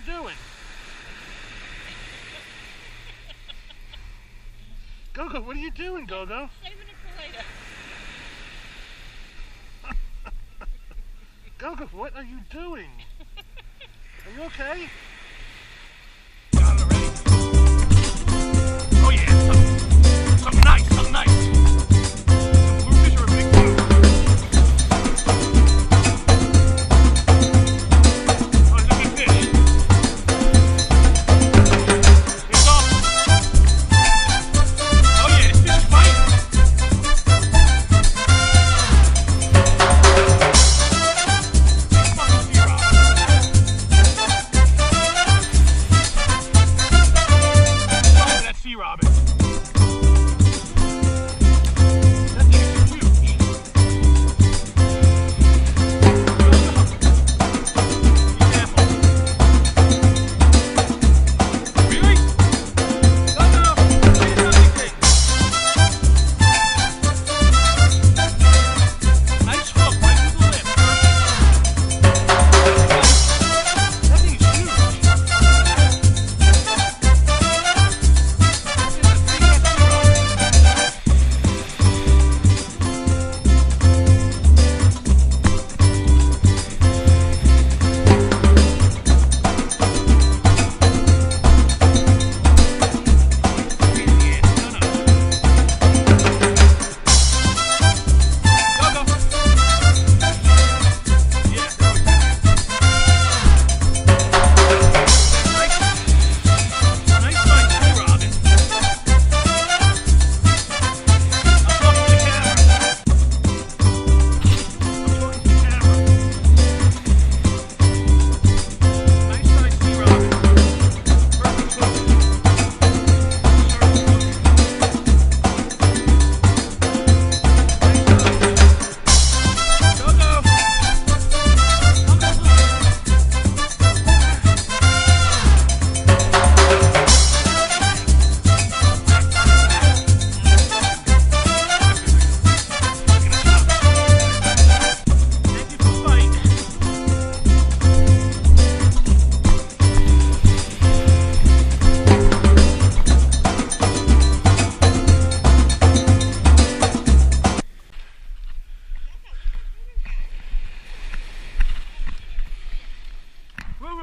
doing? Gogo, what are you doing, Gogo? Saving it for later. Gogo, what are you doing? Are you okay? Oh yeah, something nice, something nice. Some bluefish or a big blue. Oh, there's a big fish. It's off. Oh yeah, this fish is biting. Sea robin. That thing is huge. Be careful. Really? No, no, no. Get it on thing. Nice hook right through the lip. That thing is huge.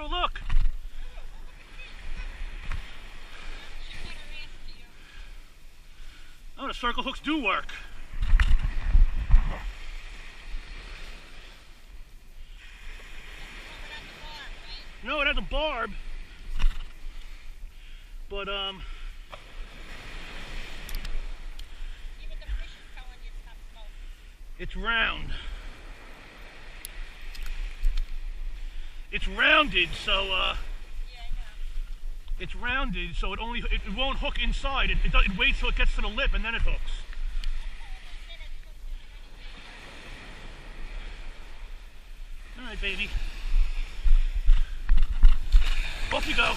Look! Oh, the circle hooks do work. No, it has a barb. But Even the fish is telling you to stop smoking. it's round. It's rounded, so Yeah, I know. it's rounded, so it won't hook inside. It waits till it gets to the lip and then it hooks. All right, baby. Off you go.